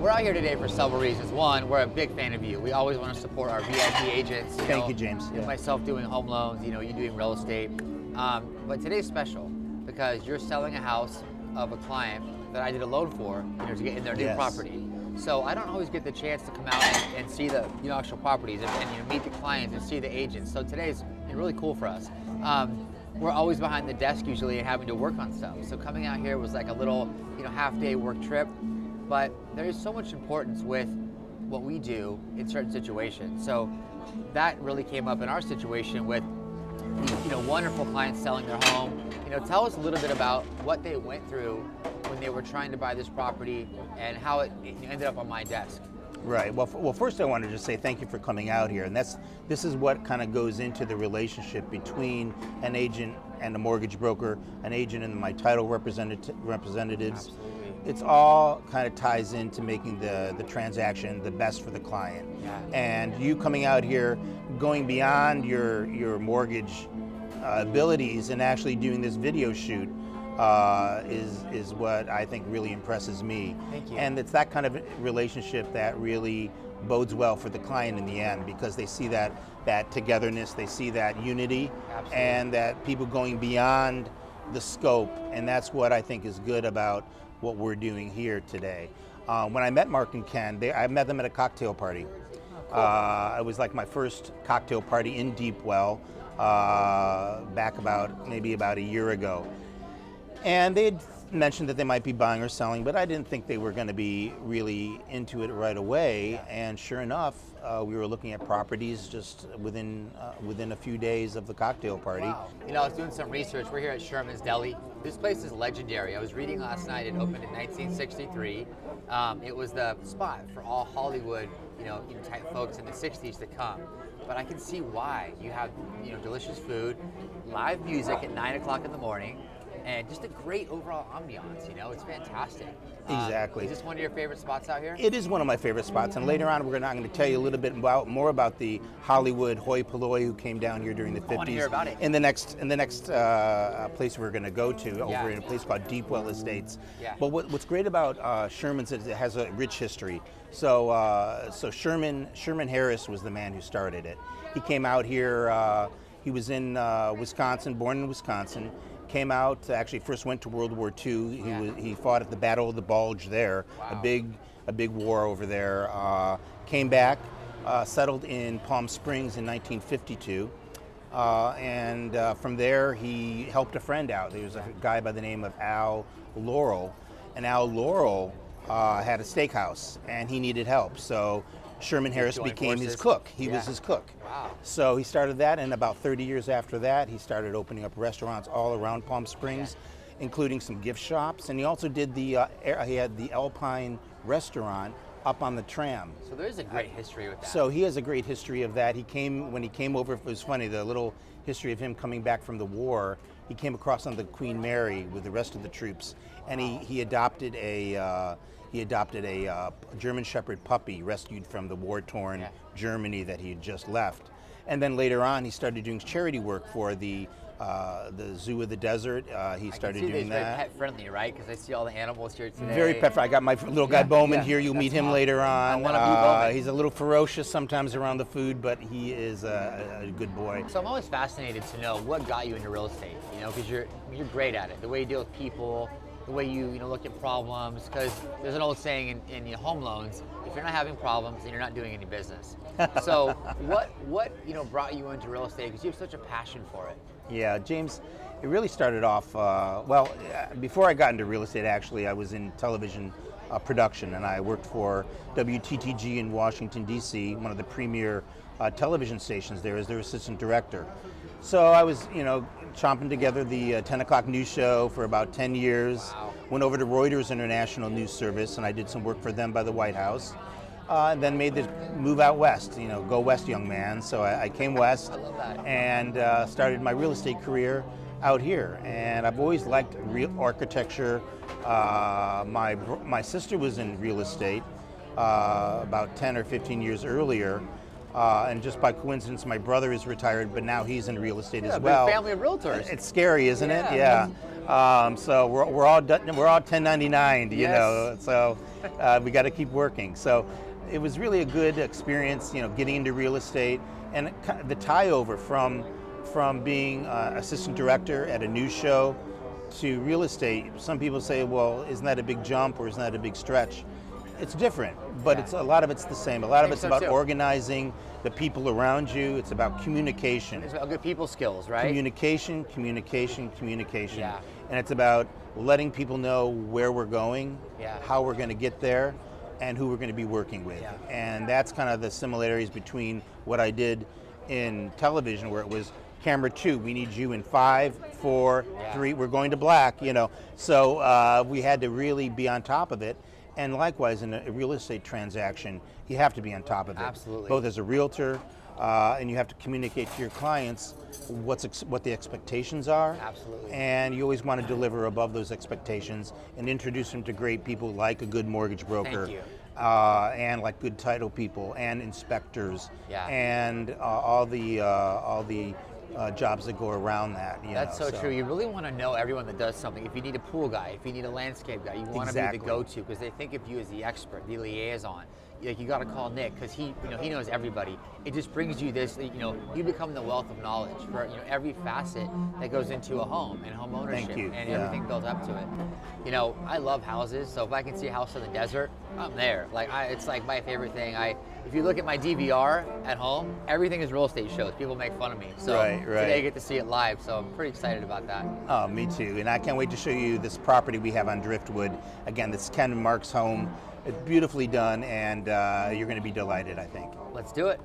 we're out here today for several reasons. One, we're a big fan of you. We always want to support our VIP agents. Thank you, James. Yeah. Myself doing home loans, you doing real estate. But today's special because you're selling a house of a client that I did a loan for, to get in their new property. So I don't always get the chance to come out and see the actual properties and meet the clients and see the agents. So today's really cool for us. We're always behind the desk usually and having to work on stuff. So coming out here was like a little half-day work trip. But there is so much importance with what we do in certain situations. So that really came up in our situation with wonderful clients selling their home. Tell us a little bit about what they went through when they were trying to buy this property and how it ended up on my desk. Right. Well, first I wanted to say thank you for coming out here, and this is what kind of goes into the relationship between an agent and a mortgage broker, an agent and my title representatives. Absolutely. It's all kind of ties into making the transaction the best for the client. Yeah. And you coming out here, going beyond your mortgage abilities and actually doing this video shoot is what I think really impresses me. Thank you. And it's that kind of relationship that really bodes well for the client in the end, because they see that togetherness, they see that unity. Absolutely. And that people going beyond the scope, and that's what I think is good about what we're doing here today. When I met Mark and Ken, I met them at a cocktail party. Oh, cool. It was like my first cocktail party in Deepwell, back maybe about a year ago. And they had mentioned that they might be buying or selling, but I didn't think they were going to be really into it right away. And sure enough, we were looking at properties just within a few days of the cocktail party. Wow. I was doing some research. We're here at Sherman's Deli. This place is legendary. I was reading last night. It opened in 1963. It was the spot for all Hollywood, type folks in the 60s to come. But I can see why. You have, delicious food, live music at 9 o'clock in the morning, and just a great overall ambiance. It's fantastic. Exactly. Is this one of your favorite spots out here? It is one of my favorite spots, and later on I'm going to tell you a little bit more about the Hollywood hoi polloi who came down here during the 50s. I want to hear about it. In the next place we're going to go to, over in a place called Deepwell Estates. Yeah. But what's great about Sherman's is it has a rich history. So Sherman Harris was the man who started it. He came out here. He was in Wisconsin, born in Wisconsin. Came out, actually first went to World War II. He fought at the Battle of the Bulge there. Wow. A big war over there. Came back, settled in Palm Springs in 1952. And from there he helped a friend out. There was a guy by the name of Al Laurel. And Al Laurel had a steakhouse and he needed help. So Sherman Harris became his cook. He was his cook. Wow. So he started that, and about 30 years after that, he started opening up restaurants all around Palm Springs, including some gift shops. And he also did he had the Alpine restaurant up on the tram. So there's a great history with that. So he has a great history of that. When he came over, it was funny, the little history of him coming back from the war. He came across on the Queen Mary with the rest of the troops, and he adopted a German Shepherd puppy rescued from the war-torn Germany that he had just left. And then later on, he started doing charity work for the Zoo of the Desert. He started doing that. Very pet friendly, right? Because I see all the animals here today. Very pet friendly. I got my little guy Bowman here. You'll meet him awesome. later on. I want to be Bowman. He's a little ferocious sometimes around the food, but he is a good boy. So I'm always fascinated to know what got you into real estate. Because you're great at it. The way you deal with people, the way you look at problems. Because there's an old saying in home loans: if you're not having problems, then you're not doing any business. So what brought you into real estate? Because you have such a passion for it. Yeah, James, it really started off, before I got into real estate, actually, I was in television production, and I worked for WTTG in Washington, D.C., one of the premier television stations there, as their assistant director. So I was, chomping together the 10 o'clock news show for about 10 years. Wow. Went over to Reuters International News Service, and I did some work for them by the White House. And then made the move out west, go west, young man. So I came west. I love that. And started my real estate career out here. And I've always liked real architecture. My sister was in real estate about 10 or 15 years earlier. And just by coincidence, my brother is retired, but now he's in real estate as well. Big family of realtors. It's scary, isn't it? Yeah. So we're all 1099, you know. So we got to keep working. So it was really a good experience, you know, getting into real estate, and the tie over from being assistant director at a news show to real estate. Some people say, well, isn't that a big jump or isn't that a big stretch? It's different, but it's a lot of it's the same. A lot of it's about organizing the people around you. It's about communication. It's about good people skills, right? Communication, communication, communication. Yeah. And it's about letting people know where we're going, Yeah. how we're going to get there, and who we're going to be working with. Yeah. And that's kind of the similarities between what I did in television, where it was camera 2, we need you in 5, 4, 3, we're going to black, you know. So we had to really be on top of it. And likewise, in a real estate transaction, you have to be on top of it. Absolutely. Both as a realtor, and you have to communicate to your clients what the expectations are. Absolutely. And you always want to deliver above those expectations and introduce them to great people like a good mortgage broker. Thank you. And like good title people and inspectors. Yeah. And all the jobs that go around that. That's so true. You really want to know everyone that does something. If you need a pool guy, if you need a landscape guy, you want to be the go-to, because they think of you as the expert, the liaison. Like, you got to call Nick because he knows everybody. It just brings you this, you become the wealth of knowledge for every facet that goes into a home and home ownership and everything built up to it. I love houses, so if I can see a house in the desert, I'm there. It's like my favorite thing. If you look at my DVR at home, everything is real estate shows. People make fun of me. So today I get to see it live, so I'm pretty excited about that. Oh, me too. And I can't wait to show you this property we have on Driftwood. Again, this is Ken and Mark's home. It's beautifully done, and you're going to be delighted, I think. Let's do it.